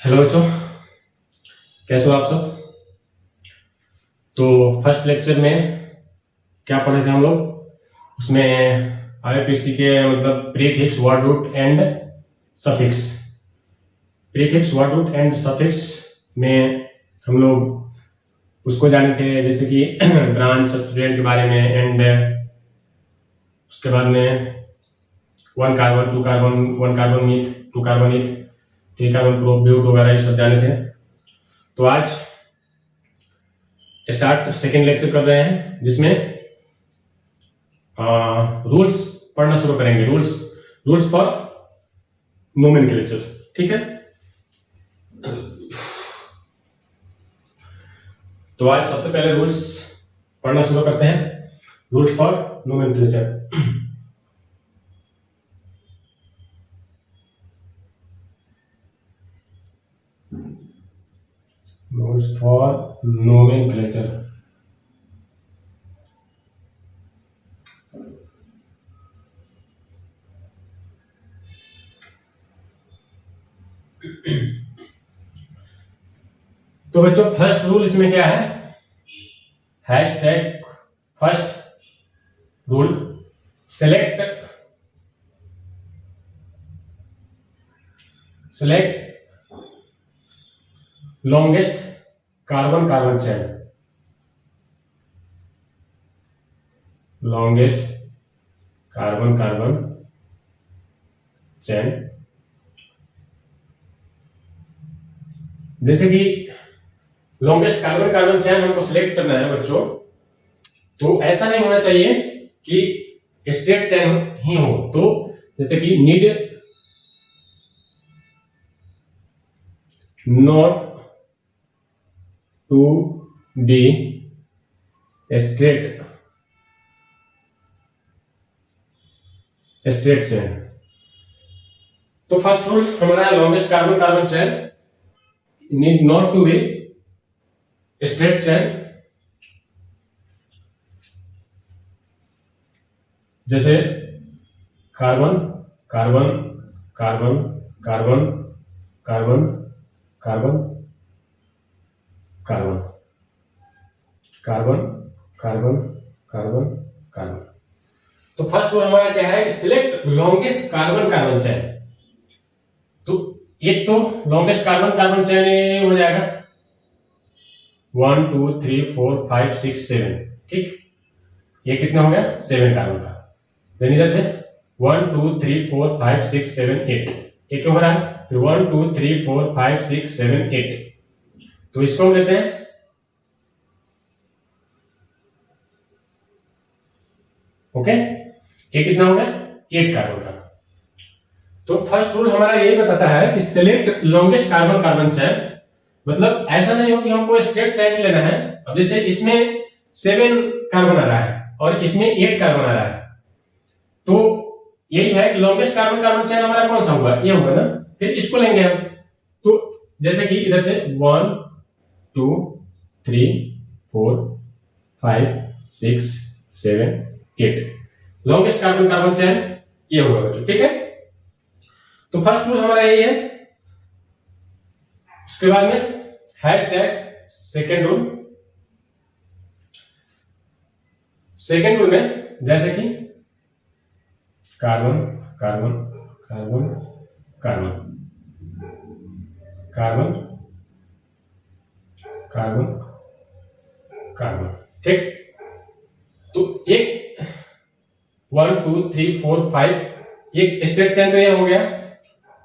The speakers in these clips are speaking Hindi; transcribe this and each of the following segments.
हेलो बच्चों, कैसे हो आप सब। तो फर्स्ट लेक्चर में क्या पढ़े थे हम लोग, उसमें आईपीसी के मतलब prefix, word root and suffix. Prefix, word root and suffix में हम लोग उसको जाने थे, जैसे कि ब्रांच सब्स्टिट्यूएंट के बारे में, एंड उसके बाद में 1 carbon 2 carbon 1 carbon meth 2 carbon eth 3 carbon prop but वगैरह ये सब जाने थे। तो आज स्टार्ट सेकेंड लेक्चर कर रहे हैं, जिसमें रूल्स पढ़ना शुरू करेंगे। रूल्स फॉर नोमेनक्लेचर, ठीक है। तो आज सबसे पहले रूल्स पढ़ना शुरू करते हैं, rules for nomenclature. Rules for nomenclature. तो बच्चों, फर्स्ट रूल इसमें क्या है, hashtag first rule, select longest carbon carbon chain. Longest carbon carbon chain, जैसे कि लॉन्गेस्ट कार्बन कार्बन चेन हमको सिलेक्ट करना है बच्चों, तो ऐसा नहीं होना चाहिए कि स्ट्रेट चेन ही हो। तो जैसे कि need not to be straight chain. तो फर्स्ट रूल हमारा है longest carbon carbon chain need not to be straight chain. जैसे carbon carbon carbon carbon carbon carbon carbon carbon carbon carbon carbon. तो फर्स्ट रूल हमारा क्या है कि select longest carbon carbon chain. तो एक तो लॉन्गेस्ट कार्बन कार्बन चेन हो जाएगा 1 2 3 4 5 6 7, ठीक। ये कितना हो गया, 7 कार्बन का। देन इधर से 1 2 3 4 5 6 7 8, ये क्यों हो रहा है, फिर 1 2 3 4 5 6 7 8। तो इसको हम लेते हैं, ओके। ये कितना हो गया, 8 कार्बन का। तो फर्स्ट रूल हमारा यही बताता है कि select longest carbon carbon chain, मतलब ऐसा नहीं हो कि हमको स्ट्रेट चेन ही लेना है। अब जैसे इसमें 7 कार्बन आ रहा है और इसमें 8 कार्बन आ रहा है, तो यही है कि लॉन्गेस्ट कार्बन कार्बन चेन हमारा कौन सा होगा, ये होगा ना। फिर इसको लेंगे हम, तो जैसे कि इधर से 1 2 3 4 5 6 7 8, लॉन्गेस्ट कार्बन कार्बन चेन ये होगा बच्चों, ठीक है। तो फर्स्ट रूल हमारा यही है। उसके बाद में hashtag second rule. Second rule में जैसे कि carbon carbon carbon carbon carbon carbon carbon, ठीक। तो एक 1 2 3 4 5 एक स्ट्रेट चेन तो ये हो गया,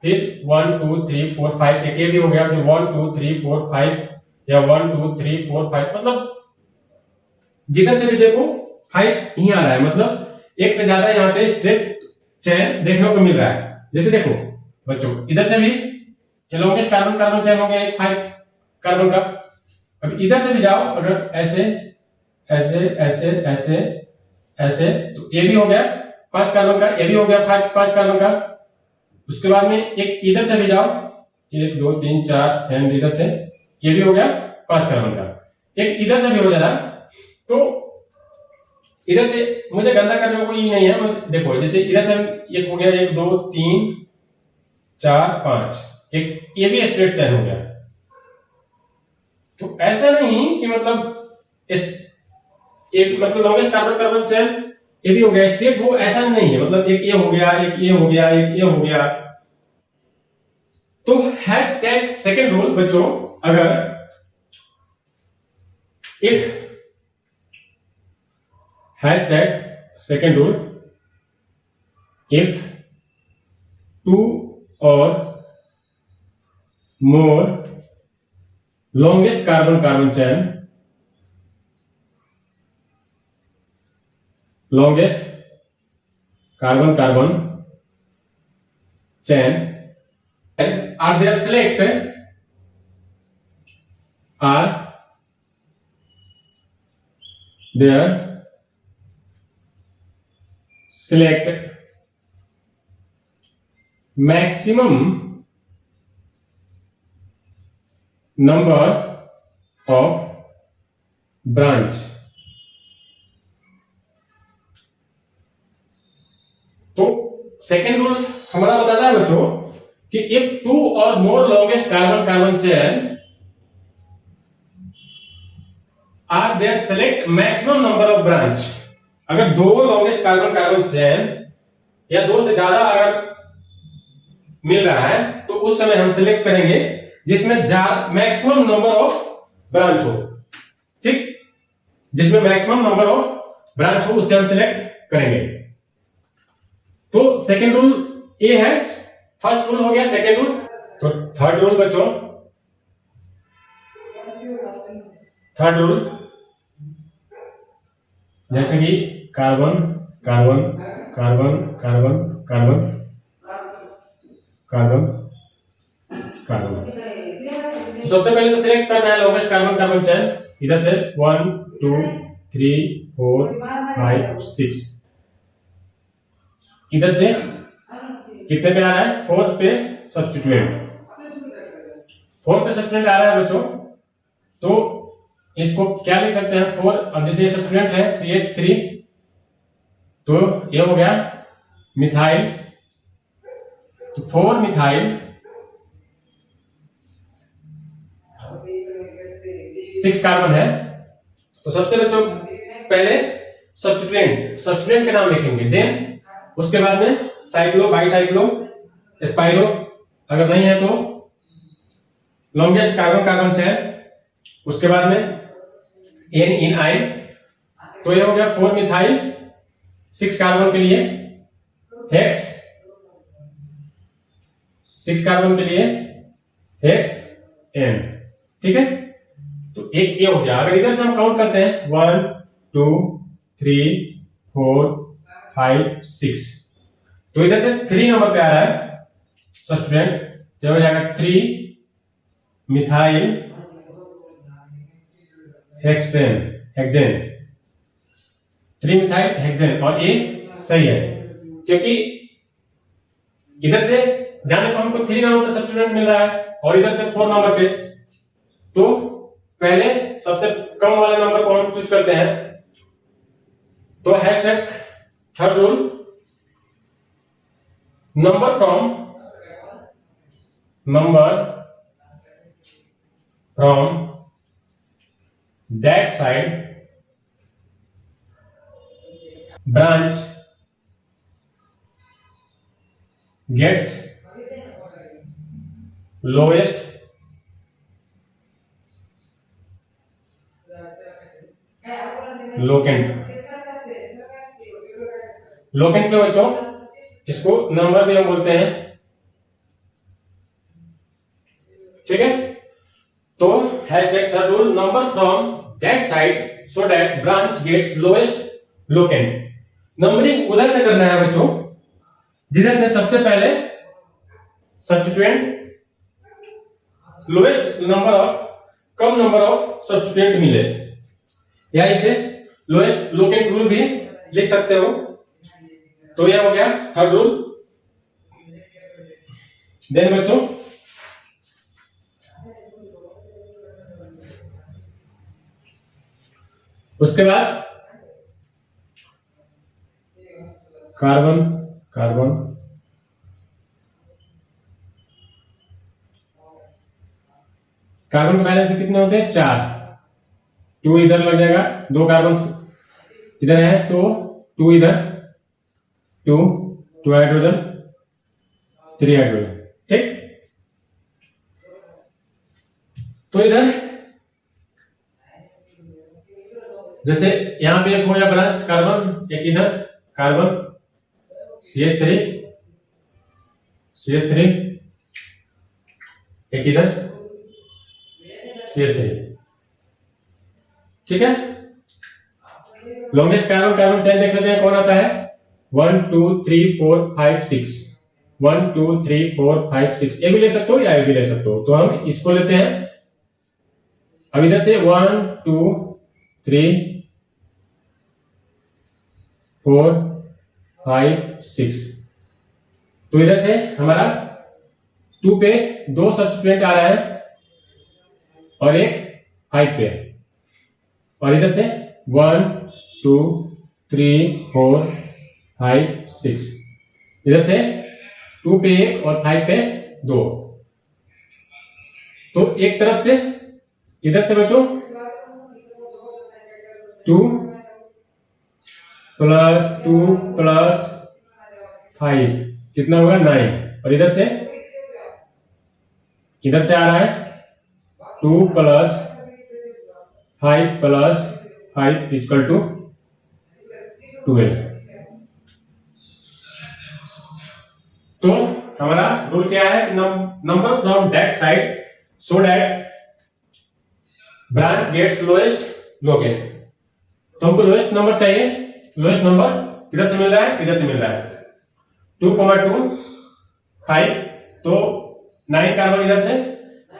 फिर 1 2 3 4 5 एक ये भी हो गया, फिर 1 2 3 4 5 या 1 2 3 4 5, मतलब जिधर से भी देखो 5 ही आ रहा है, मतलब एक से ज्यादा यहाँ पे स्ट्रेट चेन देखने को मिल रहा है। जैसे देखो बच्चों, इधर से भी ये लॉन्गेस्ट कार्बन कार्बन चेन हो गया एक 5 कार्बन का। अब इधर से भी जाओ, अगर ऐसे ऐसे ऐसे ऐसे ऐसे, तो ये भी हो गया 5 कार्बन का, ये भी हो गया 5 कार्बन का। उसके बाद में एक इधर से भी जाओ, 1 2 3 4, एंड इधर से ये भी हो गया 5 कार्बन का। एक इधर से भी हो जा रहा, तो इधर से मुझे गंदा करने को कोई नहीं है। देखो जैसे इधर से एक हो गया 1 2 3 4 5, एक ये भी स्ट्रेट चेन हो गया। तो ऐसा नहीं कि मतलब एक मतलब लॉन्गेस्ट कार्बन कार्बन चेन ये भी हो गया स्ट्रेट हो, ऐसा नहीं है। मतलब एक ये हो गया, एक ये हो गया, एक ये हो गया। तो हैशटैग सेकंड रूल बच्चों, अगर if hashtag second rule, if two और मोर longest carbon carbon chain, longest carbon carbon chain are there select maximum number of branch। तो सेकेंड रूल हमारा बताता है बच्चों कि इफ टू और more longest carbon carbon chain are there select maximum number of branch. अगर दो लॉन्गेस्ट कार्बन कार्बन चेन या दो से ज्यादा अगर मिल रहा है तो उस समय हम सिलेक्ट करेंगे जिसमें मैक्सिमम नंबर ऑफ ब्रांच हो। ठीक, जिसमें मैक्सिमम नंबर ऑफ ब्रांच हो उससे हम सिलेक्ट करेंगे। तो सेकेंड रूल ये है, फर्स्ट रूल हो गया सेकेंड रूल। तो थर्ड रूल बच्चों, थर्ड रूल जैसे कि carbon carbon carbon carbon carbon carbon carbon. तो सबसे पहले तो सिलेक्ट करना है लॉन्गेस्ट कार्बन कार्बन चेन। इधर से 1 2 3 4 5 6, इधर से कितने पे आ रहा है, 4 पे सब्स्टिट्यूएंट, 4 पे सब्स्टिट्यूएंट आ रहा है बच्चों। तो इसको क्या लिख सकते हैं 4, अब जैसे ये सब्स्टिट्यूएंट है CH3, तो ये हो गया मिथाइल। तो 4 मिथाइल 6 कार्बन है। तो सबसे बच्चों पहले सब्स्टिट्यूएंट के नाम लिखेंगे, देन उसके बाद में साइक्लो, बाईसाइक्लो, स्पाइरो, अगर नहीं है तो लॉन्गेस्ट कार्बन कार्बन चेन, उसके बाद में एन इन आइन। तो ये हो गया 4 मिथाइल 6 कार्बन के लिए हेक्स, 6 कार्बन के लिए हेक्स एन। ठीक है, तो एक ये हो गया। अगर इधर से हम काउंट करते हैं 1 2 3 4 5 6, तो इधर से 3 नंबर पे आ रहा है सब्स्टिट्यूएंट, तो हो जाएगा 3 methyl hexane, hexane, 3 methyl hexane. और ये सही है क्योंकि इधर से जाने को हमको 3 नंबर पे सब्स्टिट्यूएंट मिल रहा है और इधर से 4 नंबर पे, तो पहले सबसे कम वाले नंबर को हम चूज करते हैं। तो hashtag third rule, number from that side branch gets lowest locant. Locant के बच्चों इसको नंबर भी हम बोलते हैं। ठीक है, तो hashtag third rule, number from that side so that branch gets lowest locant. Numbering उधर से करना है बच्चों जिधर से सबसे पहले सब्स्टिट्यूएंट लोएस्ट नंबर ऑफ, कम नंबर ऑफ सब्स्टिट्यूएंट मिले, या इसे लोएस्ट लोकेंट रूल भी लिख सकते हो। तो यह हो गया थर्ड रूल। देन बच्चों उसके बाद कार्बन कार्बन कार्बन के बैलेंस कितने होते हैं? 4। 2 इधर लग जाएगा, 2 कार्बन इधर है तो 2 इधर, 2 हाइड्रोजन, 3 हाइड्रोजन। ठीक, तो इधर जैसे यहां पे एक हो गया ब्रांच कार्बन, एक इधर कार्बन CH3, एक इधर CH3। ठीक है, लॉन्गेस्ट कार्बन चेन देख लेते हैं कौन आता है। 1 2 3 4 5 6, 1 2 3 4 5 6, ये भी ले सकते हो या ये भी ले सकते हो, तो हम इसको लेते हैं। अब इधर से 1 2 3 4 5 6, तो इधर से हमारा 2 पे 2 सब्स्टिट्यूएंट आ रहा है और एक 5 पे, और इधर से 1 2 3 4 5 6, इधर से 2 पे 1 और 5 पे 2। तो एक तरफ से इधर से बचो 2 प्लस 2 प्लस 5 कितना होगा? 9, और इधर से आ रहा है 2 प्लस 5 प्लस 5 इक्वल टू 12। तो हमारा रूल क्या है? Number from that side so that branch gets lowest locant. तो हमको लोएस्ट नंबर चाहिए, लोएस्ट नंबर किधर से मिल रहा है? इधर से मिल रहा है 2, 2 5, तो 9 कार्बन इधर से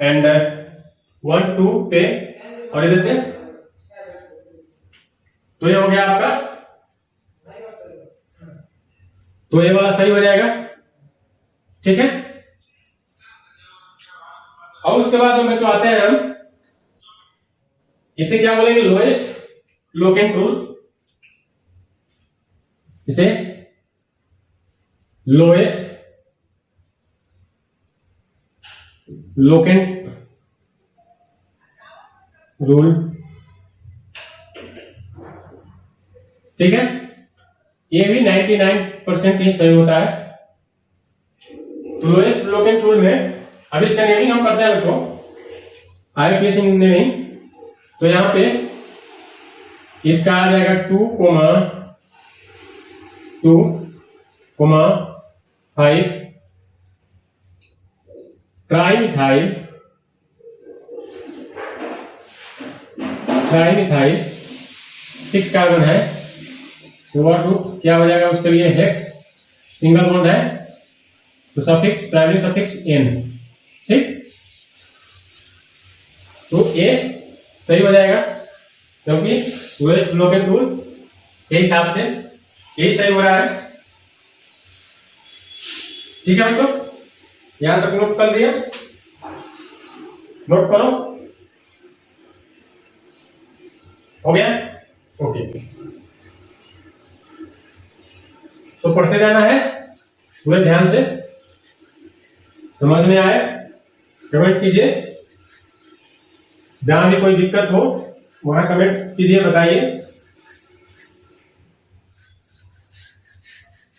एंड 1 2 पे, और इधर से, तो ये हो गया आपका, तो ये वाला सही हो जाएगा। ठीक है, और उसके बाद हम बच्चों आते हैं, हम इसे क्या बोलेंगे? Lowest locant rule. इसे लोएस्ट लोकेंट रूल। ठीक है, ये भी 99% ही सही होता है। तो लोएस्ट लोकेंट रूल में अब इसका नेमिंग हम करते हैं बच्चों, आईपीएस नेमिंग। तो यहां पे इसका आ जाएगा 2, 5 ट्राइमिथाइल 6 कार्बन है, ओवर रूट क्या हो जाएगा उसके लिए? हेक्स, सिंगल बॉन्ड है तो सफिक्स, प्राइमरी सफिक्स n। ठीक, तो ए सही हो जाएगा क्योंकि लोएस्ट लोकेंट रूल के हिसाब से यही सही हो रहा है। ठीक है बच्चों, यहां तक नोट कर लिया, नोट करो, हो गया? ओके, तो पढ़ते जाना है पूरे ध्यान से, समझ में आए कमेंट कीजिए, जहां भी कोई दिक्कत हो वहां कमेंट कीजिए, बताइए।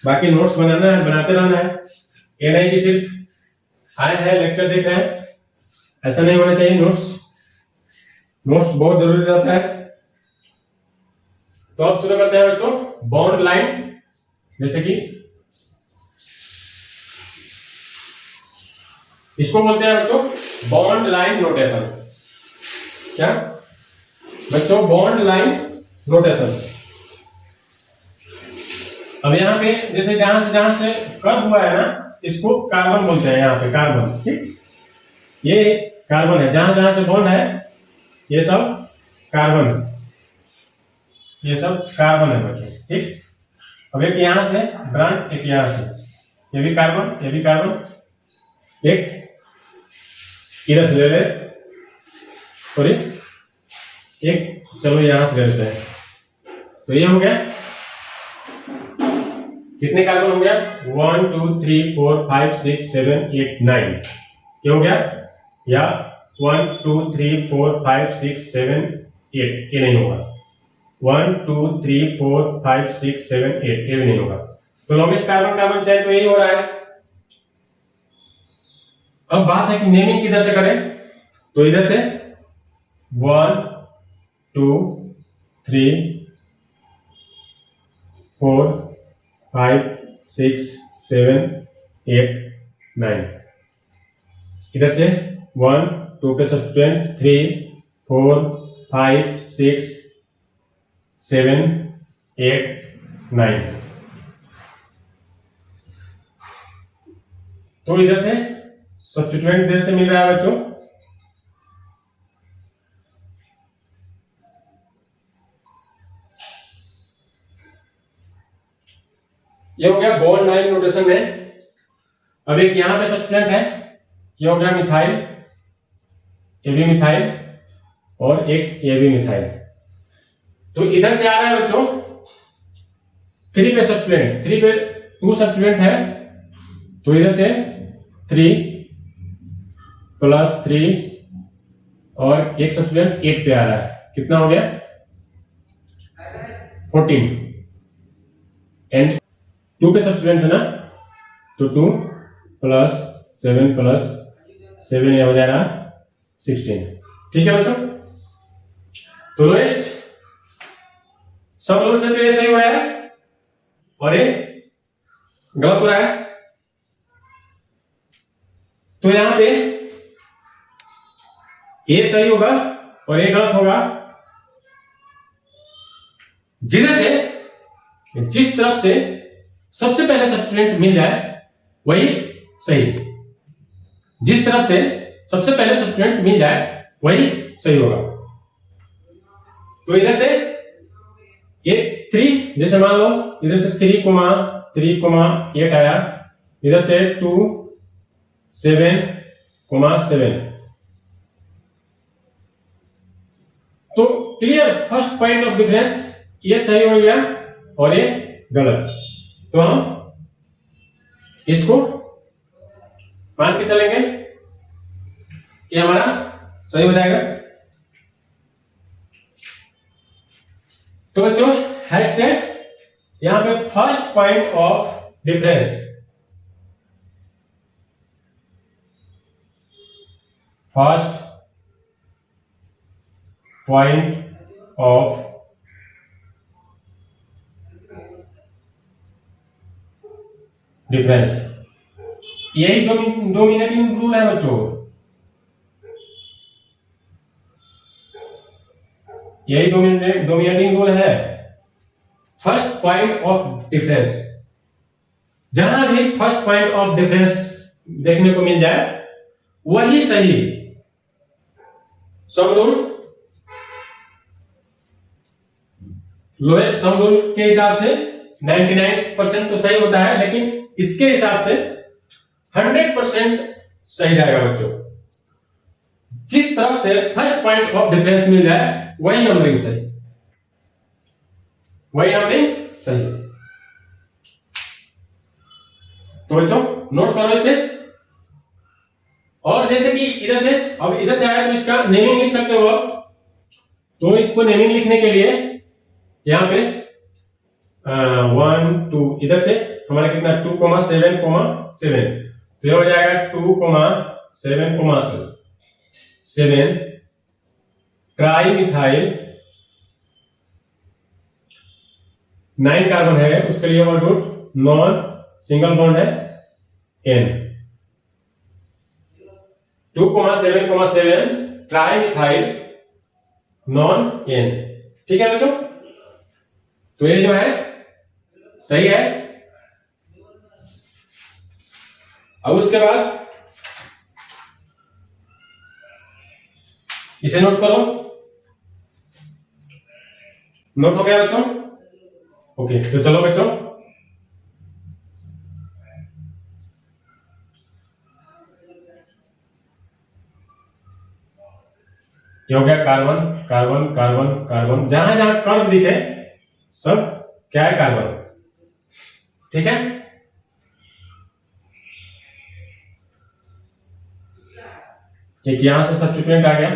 बाकी नोट्स बनाना है, बनाते रहना है, ये नहीं कि सिर्फ आए हैं लेक्चर देख रहे हैं, ऐसा नहीं होना चाहिए। नोट्स बहुत जरूरी रहता है। तो अब शुरू करते हैं बच्चों, बॉन्ड लाइन, जैसे कि इसको बोलते हैं बच्चों बॉन्ड लाइन नोटेशन। क्या बच्चों? Bond line notation. अब यहाँ पे जैसे जहां से कर्व हुआ है ना, इसको कार्बन बोलते हैं, यहाँ पे कार्बन। ठीक, ये कार्बन है, जहां से बॉन्ड है ये सब कार्बन है, ये सब कार्बन है बच्चों। ठीक, अब एक यहां से ब्रांच, एक यहां से, ये भी कार्बन, ये भी कार्बन, एक इधर से ले ले, सॉरी एक, चलो यहां से ले लेते हैं। तो ये हो गया, कितने कार्बन हो गया? 1 2 3 4 5 6 7 8 9, ये हो गया, या 1 2 3 4 5 6 7 8, ये नहीं होगा। 1 2 3 4 5 6 7 8, ये भी नहीं होगा। तो लॉन्गेस्ट कार्बन कार्बन चेन तो यही हो रहा है। अब बात है कि नेमिंग किधर से करें, तो इधर से 1 2 3 4 5 6 7 8 9, इधर से 1 2 पे सब्स्टिट्यूएंट 3 4 5 6 7 8 9, तो इधर से सब्स्टिट्यूएंट इधर से मिल रहा है बच्चों। ये हो गया बॉन्ड लाइन नोटेशन में। अब एक यहां पे सब्स्टिट्यूएंट है, ये हो गया मिथाइल, ये भी मिथाइल और एक ये भी मिथाइल। तो इधर से आ रहा है बच्चों 3 पे सब्स्टिट्यूएंट, 3 पे 2 सब्स्टिट्यूएंट है, तो इधर से 3 प्लस 3 और एक सब्स्टिट्यूएंट 8 पे आ रहा है, कितना हो गया 14। एंड 2 पे सब्स्टिट्यूएंट है ना, तो 2 प्लस 7 प्लस 7, ये हो जाएगा 16। ठीक है बच्चों, तो लोएस्ट सब लोग से तो ये सही हो रहा है और ये गलत हो रहा है। तो यहां पे ये सही होगा और ये गलत होगा। जिधर से जिस तरफ से सबसे पहले सब्स्टिट्यूएंट मिल जाए वही सही, जिस तरफ से सबसे पहले सब्स्टिट्यूएंट मिल जाए वही सही होगा। तो इधर से ये 3, जैसे मान लो इधर से 3,8 आया, इधर से 2 7,7, तो clear first point of difference ये सही हो गया और ये गलत। तो हम इसको मान के चलेंगे कि हमारा सही हो जाएगा। तो बच्चों हैशटैग यहां पे first point of difference, first point of difference, यही डोमिनेटिंग रूल है बच्चों, यही डोमिनेटिंग रूल है। फर्स्ट पॉइंट ऑफ डिफरेंस, जहां भी फर्स्ट पॉइंट ऑफ डिफरेंस देखने को मिल जाए वही सही। Sum rule, lowest sum rule के हिसाब से 99% तो सही होता है, लेकिन इसके हिसाब से 100% सही जाएगा बच्चों। जिस तरफ से फर्स्ट पॉइंट ऑफ डिफरेंस मिल जाए वही नंबरिंग सही, वही नंबरिंग सही। तो बच्चों नोट करो इसे। और जैसे कि इधर से, अब इधर से आया तो इसका नेमिंग लिख सकते हो। तो इसको नेमिंग लिखने के लिए यहां पे 1 2, इधर से हमारा कितना 2,7,7, तो ये हो जाएगा 2,7,7 ट्राई मिथाइल 9 कार्बन है, उसके लिए word root non single bond है N, 2,7,7 trimethyl non N। ठीक है बच्चों, तो ये जो है सही है। अब उसके बाद इसे नोट करो। नोट हो गया बच्चों? ओके, तो चलो बच्चों ये हो गया कार्बन कार्बन कार्बन कार्बन, जहां जहां कर्व दिखे सब क्या है कार्बन। ठीक है, एक यहां से सब्स्टिट्यूएंट आ गया,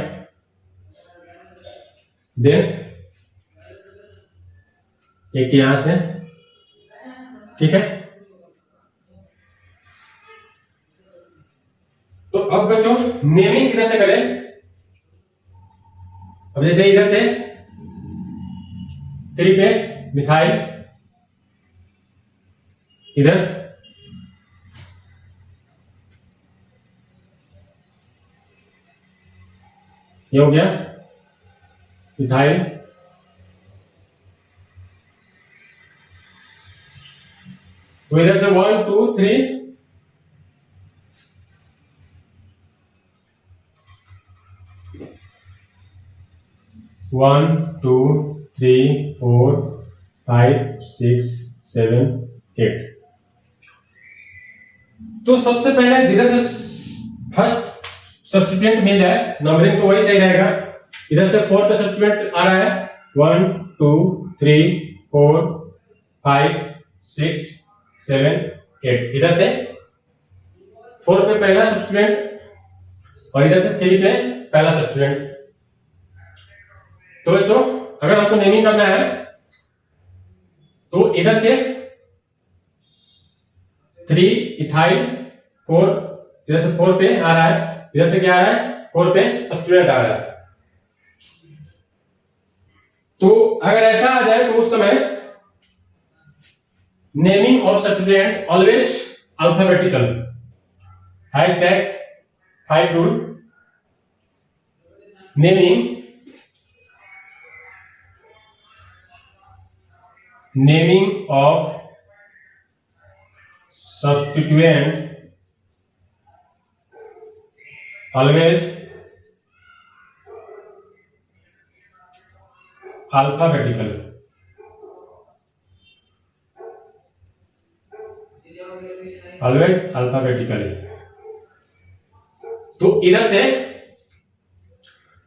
देन एक यहां से, ठीक है। तो अब बच्चों नेमिंग किधर से करें? अब जैसे इधर से 3 पे मिथाइल, इधर ये हो गया मिथाइल, तो इधर से 1 2 3 1 2 3 4 5 6 7 8। तो सबसे पहले जिधर से फर्स्ट सब्स्टिट्यूएंट मिल जाए, नंबरिंग तो वही सही रहेगा। इधर से 4 पे सब्स्टिट्यूएंट आ रहा है, 1 2 3 4 5 6 7 8। इधर से 4 पे पहला सब्स्टिट्यूएंट और इधर से 3 पे पहला सब्स्टिट्यूएंट। तो बच्चों अगर आपको नेमिंग करना है तो इधर से 3 इथाइल 4, इधर से 4 पे आ रहा है, इधर से क्या आ रहा है 4 पे सब्स्टिट्यूएंट आ रहा है। तो अगर ऐसा आ जाए तो उस समय naming of substituent always alphabetical, #5 rule. Naming of substituent always alphabetical. Always alphabetically. तो इधर से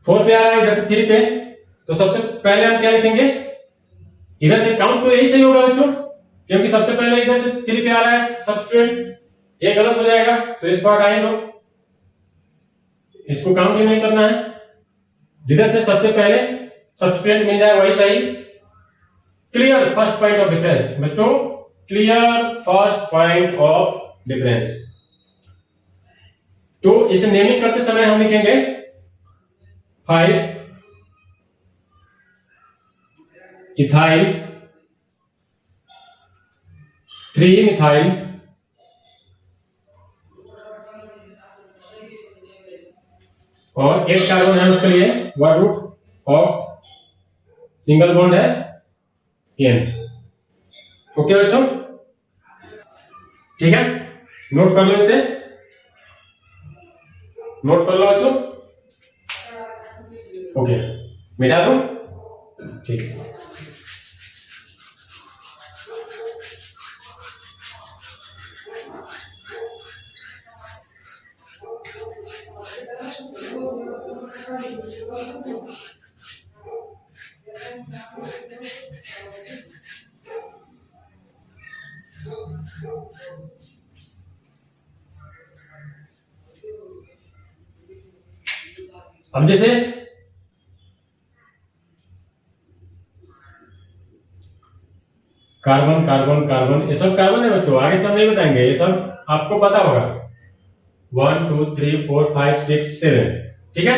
4 पे आ रहा है, इधर से 3 पे, तो सबसे पहले हम क्या लिखेंगे? इधर से काउंट तो यही सही होगा बच्चों, क्योंकि सबसे पहले इधर से 3 पे आ रहा है सब्स्टिट्यूएंट, ये गलत हो जाएगा तो इसको हटाएं दो, इसको काउंट ही नहीं करना है। जिधर से सबसे पहले सब्स्टिट्यूएंट मिल जाए वही सही। Clear first point of difference बच्चों, clear first point of difference. तो इसे नेमिंग करते समय हम लिखेंगे 5 इथाइल 3 मिथाइल और 1 कार्बन है उसके लिए वर्ड रूट और सिंगल बॉन्ड है N। ओके बच्चों, ठीक है, नोट कर लो इसे, नोट कर लो बच्चों। ओके, मिटा दो, ठीक है। अब जैसे कार्बन कार्बन कार्बन, ये सब कार्बन है बच्चों, आगे सब नहीं बताएंगे, ये सब आपको पता होगा। 1 2 3 4 5 6 7, ठीक है।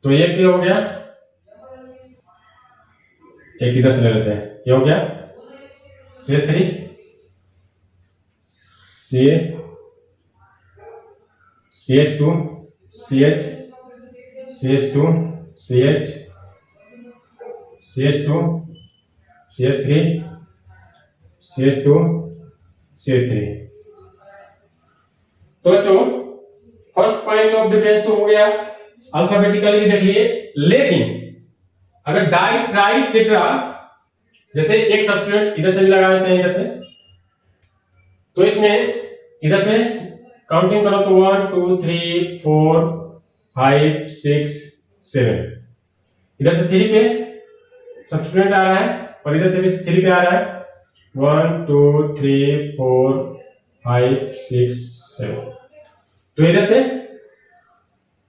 तो ये क्या हो गया, एक इधर से ले लेते हैं, ये हो गया CH3 CH2 CH CH2 CH CH2 CH3 CH2 CH3। तो बच्चों फर्स्ट पॉइंट ऑफ डिफरेंस तो हो गया, अल्फाबेटिकली भी देख लिए। लेकिन अगर डाई ट्राई टेट्रा, जैसे एक सब्स्टिट्यूएंट इधर से भी लगा देते हैं इधर से, तो इसमें इधर से काउंटिंग करो तो 1 2 3 4 5 6 7, इधर से 3 पे सब्स्टिट्यूएंट आ रहा है और इधर से भी 3 पे आ रहा है, 1 2 3 4 5 6 7। तो इधर से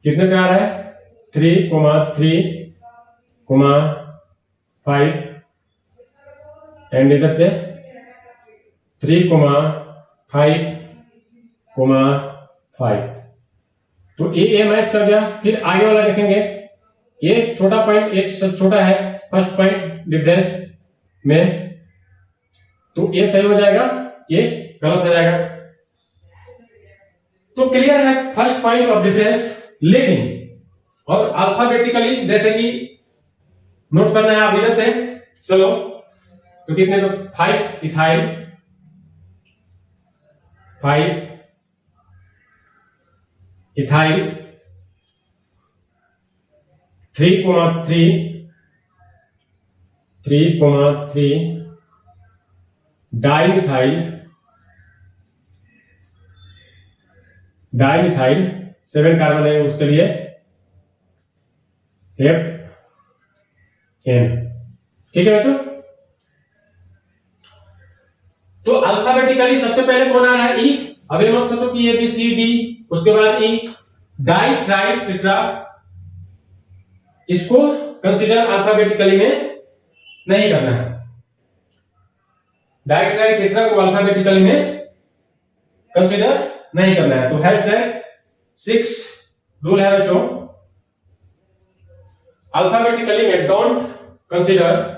कितने पे आ रहा है 3,3,5 एंड इधर से 3,5,5 तो ये मैच कर गया। फिर आगे वाला देखेंगे, ये छोटा पॉइंट एक सब छोटा है फर्स्ट पॉइंट डिफरेंस में, तो ये सही हो जाएगा, ये गलत हो जाएगा। तो क्लियर है फर्स्ट पॉइंट ऑफ डिफरेंस। लेकिन और अल्फाबेटिकली जैसे कि नोट करना है आप इधर से, चलो तो कितने तो 5 इथाइल 5 इथाइल 3,3 डाइमिथाइल 7 कार्बन है उसके लिए FN। ठीक है बच्चों, तो अल्फाबेटिकली सबसे पहले कौन आ रहा है? ई। अब ये मत सोचो कि ABCD उसके बाद ई। डाई ट्राई टेट्रा इसको कंसीडर अल्फाबेटिकली में नहीं करना है। डाई ट्राई टेट्रा को अल्फाबेटिकली में कंसीडर नहीं करना है। तो #6 रूल है बच्चों, अल्फाबेटिकली में डोंट कंसीडर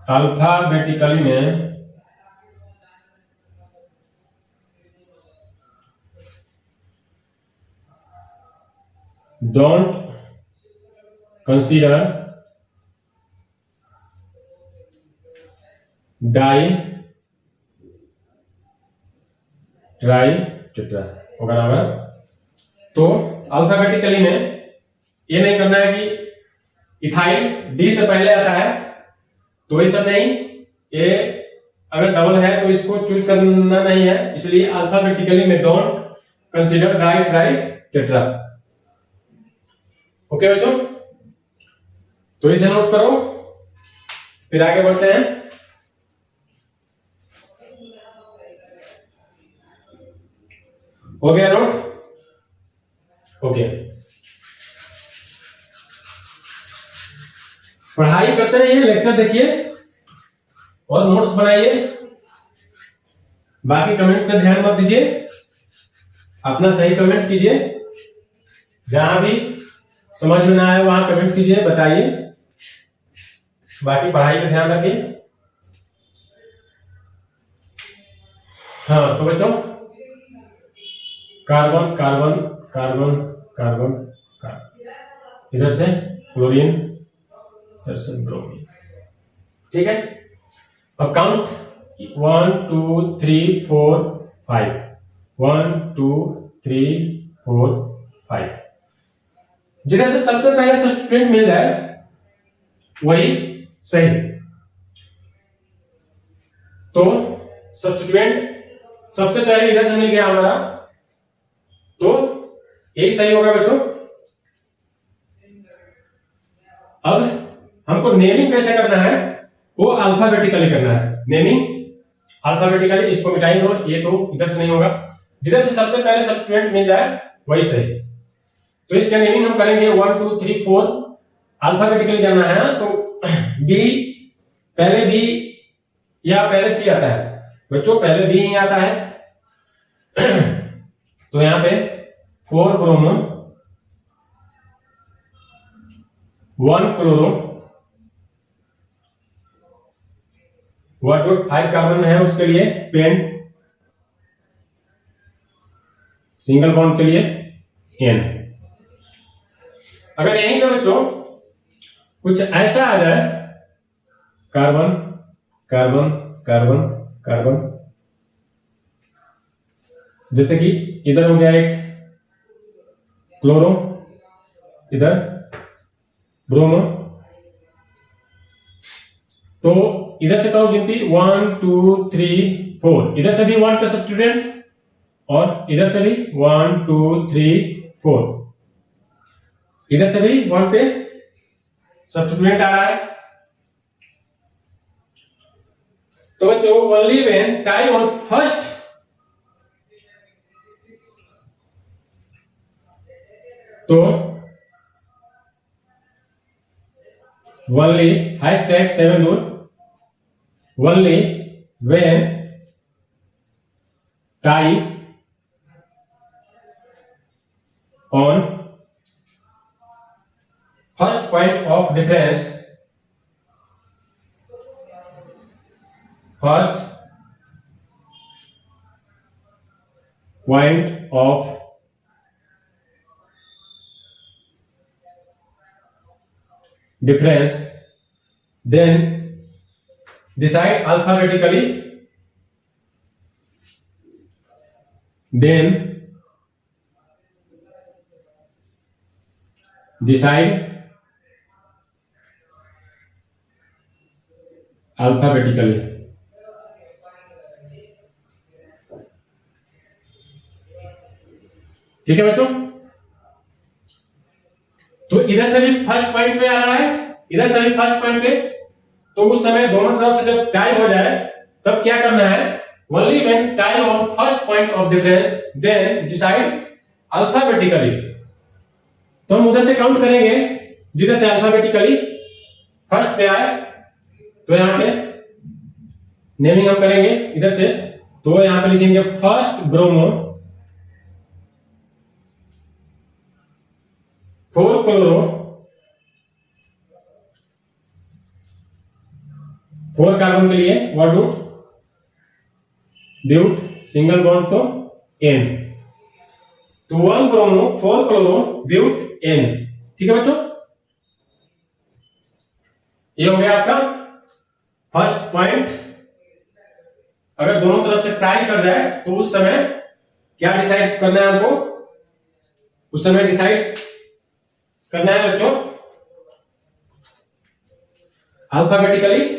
अल्फाबेटिकली में don't consider di tri tetra होगा ना। तो अल्फाबेटिकली में ये नहीं करना है कि इथाइल डी से पहले आता है, तो ये सब नहीं, ये अगर डबल है तो इसको चूज करना नहीं है, इसलिए अल्फाबेटिकली में don't consider di tri tetra. Okay बच्चों, तो इसे नोट करो, फिर आगे बढ़ते हैं। हो गया नोट? ओके, पढ़ाई करते रहिए, लेक्चर देखिए और नोट्स बनाइए। बाकी कमेंट पे ध्यान मत दीजिए, अपना सही कमेंट कीजिए, जहां भी समझ में ना आए वहां कमेंट कीजिए, बताइए। बाकी पढ़ाई पे ध्यान रखिए। हाँ तो बच्चों, carbon carbon carbon carbon carbon, इधर से क्लोरीन, इधर से ब्रोमीन। ठीक है, अब काउंट 1 2 3 4 5 1 2 3 4 5। जिधर से सबसे पहले सब्स्टिट्यूएंट मिल जाए वही सही। तो सब्स्टिट्यूएंट सबसे पहले इधर से मिल गया हमारा, तो यही सही होगा बच्चों। अब हमको नेमिंग कैसे करना है, वो अल्फाबेटिकली करना है। नेमिंग अल्फाबेटिकली, इसको मिटाएंगे और ये तो इधर से नहीं होगा, जिधर से सबसे पहले सब्स्टिट्यूएंट मिल जाए वही सही। तो इसका नेमिंग हम करेंगे 1 2 3 4 अल्फाबेटिकली करना है ना। तो बी, पहले बी या पहले सी आता है बच्चों, पहले बी ही आता है। तो यहां पे 4 ब्रोमो 1 क्लोरो 1.5 कार्बन है, उसके लिए पेन, सिंगल बॉन्ड के लिए एन। अगर यहीं पे बच्चों कुछ ऐसा आ जाए, कार्बन कार्बन कार्बन कार्बन, जैसे कि इधर हो गया एक क्लोरो, इधर ब्रोमो, तो इधर से करो गिनती 1 2 3 4, इधर से भी 1 पे सब्स्टिट्यूएंट और इधर से भी 1 2 3 4, इधर से भी 1 पे सब्स्टिट्यूएंट आ रहा है। तो बच्चों only when tie on first तो only #7 rule only when tie on first point of difference first point of difference then decide alphabetically then decide alphabetically। ठीक है बच्चों, तो इधर से भी फर्स्ट पॉइंट पे आ रहा है, इधर से भी फर्स्ट पॉइंट पे, तो उस समय दोनों तरफ से जब टाई हो जाए तब क्या करना है, only when tie on first point of difference then decide alphabetically। तो हम उधर से काउंट करेंगे जिधर से अल्फाबेटिकली फर्स्ट पे आए, तो यहाँ पे नेमिंग हम करेंगे इधर से, तो यहाँ पे लिखेंगे फर्स्ट ब्रोमो 4 क्लोरो 4 कार्बन के लिए what root but single bond तो एन, तो 1 ब्रोमो 4 क्लोरो ब्यूट एन। ठीक है बच्चों, ये हो गया आपका फर्स्ट पॉइंट। अगर दोनों तरफ से टाई कर जाए तो उस समय क्या डिसाइड करना है हमको, उस समय डिसाइड करना है बच्चों अल्फाबेटिकली।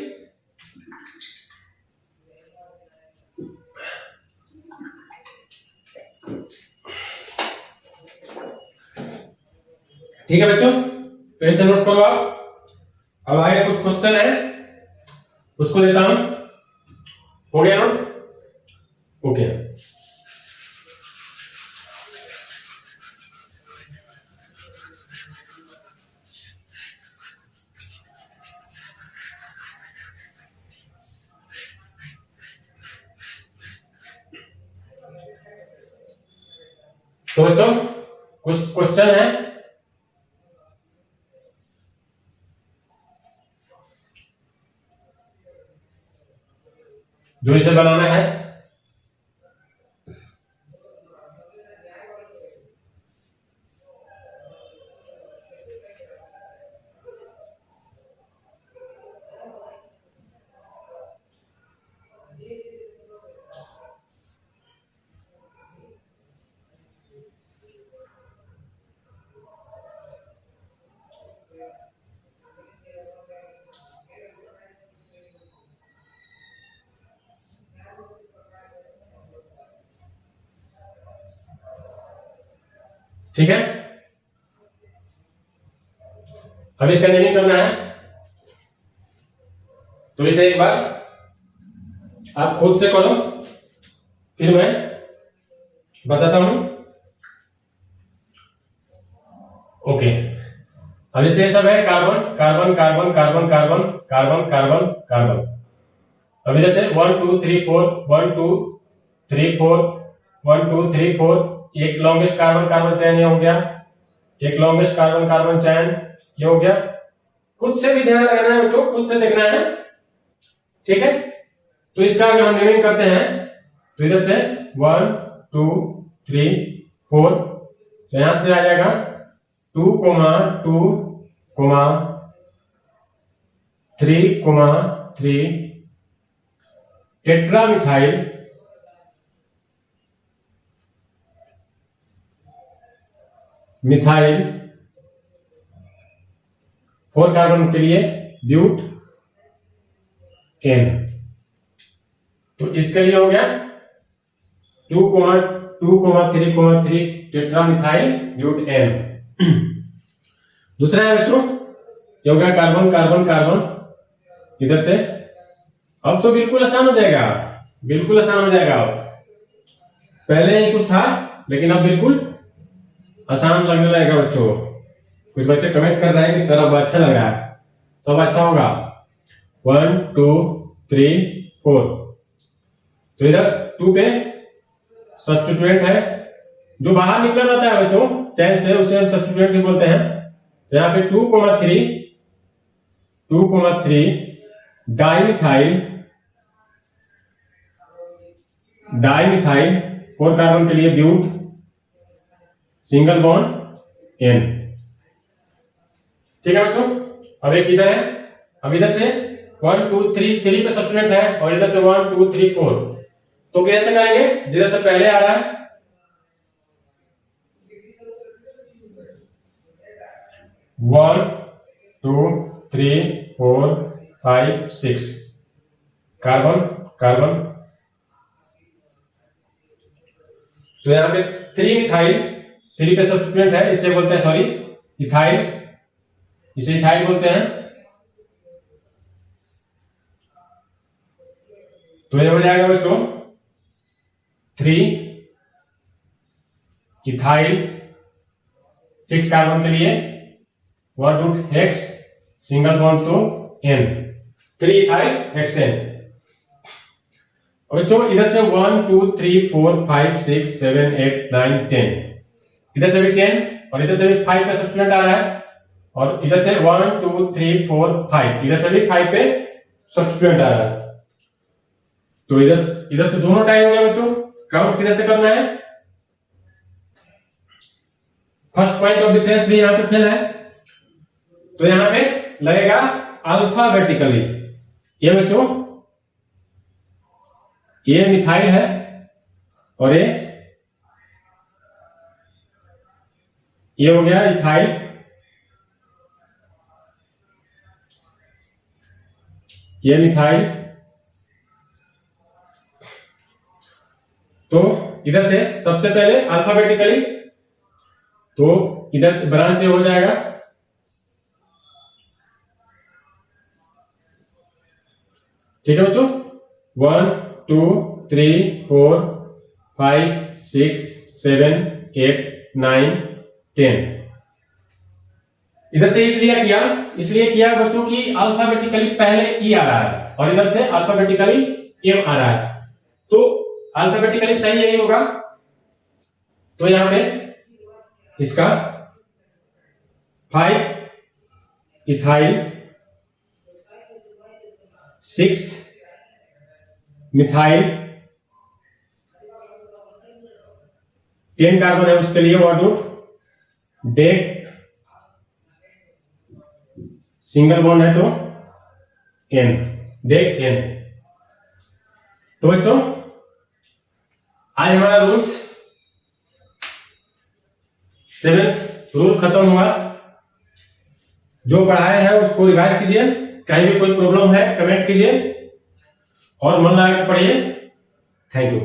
ठीक है बच्चों, तो ऐसे नोट करो आप। अब आगे कुछ क्वेश्चन है उसको देता हूं, हो गया नोट? ओके। तो बच्चों कुछ क्वेश्चन है, जो इसे बनाना है। ठीक है, अब इसका नेमिंग करना है, तो इसे एक बार आप खुद से करो, फिर मैं बताता हूं। ओके, अब इसे सब है carbon carbon carbon carbon carbon carbon carbon carbon. अब इधर से 1 2 3 4 1 2 3 4 1 2 3 4, एक लॉन्गेस्ट कार्बन कार्बन चैन ये हो गया, एक लॉन्गेस्ट कार्बन कार्बन चैन ये हो गया। खुद से भी ध्यान रखना है बच्चों, खुद से देखना है। ठीक है, तो इसका अगर हम नेमिंग करते हैं तो इधर से 1 2 3 4, तो यहां से आ जाएगा 2 2 3 3 टेट्रा मिथाइल मिथाइल 4 कार्बन के लिए ब्यूट एन। तो इसके लिए हो गया 2 3 3 टेट्रा मिथाइल ब्यूट एन। दूसरा है बच्चों, ये हो गया कार्बन कार्बन कार्बन, इधर से अब तो बिल्कुल आसान हो जाएगा, बिल्कुल आसान हो जाएगा। अब पहले ही कुछ था लेकिन अब बिल्कुल आसान लगने लगेगा बच्चों। कुछ बच्चे कमेंट कर रहे हैं कि सर अब अच्छा लग रहा है, सब अच्छा होगा। 1 2 3 4। तो इधर 2 पे सब्स्टिट्यूएंट है, जो बाहर निकला रहता है बच्चों चैन से, उसे हम सब्स्टिट्यूएंट भी बोलते हैं। तो यहाँ पे 2,3 डाइमिथाइल 4 कार्बन के लिए ब्यूट सिंगल बॉन्ड N। ठीक है बच्चों। अब एक इधर है, अब इधर से 1 2 3 3 पे सब्स्टिट्यूएंट है और इधर से 1 2 3 4। तो कैसे करेंगे, जिधर से पहले आ रहा है 1 2 3 4 5 6 कार्बन कार्बन। तो यहाँ पे 3 मिथाइल, 3 पे सब्स्टिट्यूएंट है, इसे बोलते हैं सॉरी इथाइल, इसे इथाइल बोलते हैं। तो ये हो जाएगा बच्चों 3 इथाइल 6 कार्बन के लिए 1 रूट हेक्स सिंगल बॉन्ड तो N, 3 इथाइल हेक्सेन। और बच्चों इधर से 1 2 3 4 5 6 7 8 9 10, इधर से भी 10 और इधर से भी 5 पे सब्स्टिट्यूएंट आ रहा है, और इधर से 1 2 3 4 5, इधर से भी 5 पे सब्स्टिट्यूएंट आ रहा है। तो इधर तो दोनों टाइम हो गया बच्चों। काउंट किधर से करना है, फर्स्ट पॉइंट ऑफ डिफरेंस भी यहाँ पे फेल है, तो यहाँ पे लगेगा अल्फाबेटिकली। ये बच्चों ये मिथाइल है और ये हो गया इथाइल, ये मिथाइल। तो इधर से सबसे पहले अल्फाबेटिकली, तो इधर से ब्रांच से हो जाएगा ठीक है बच्चों। 1 2 3 4 5 6 7 8 9 10। इधर से इसलिए किया बच्चों कि अल्फाबेटिकली पहले ई आ रहा है और इधर से अल्फाबेटिकली एम आ रहा है, तो अल्फाबेटिकली सही यही होगा। तो यहां पे इसका 5 इथाइल 6 मिथाइल 10 कार्बन है, उसके लिए what root dec single bond है तो N, डेक N। तो बच्चों आज हमारा रूल्स 7th रूल खत्म हुआ। जो पढ़ाए हैं उसको रिवाइज कीजिए, कहीं भी कोई प्रॉब्लम है कमेंट कीजिए और मन लगा के पढ़िए। Thank you.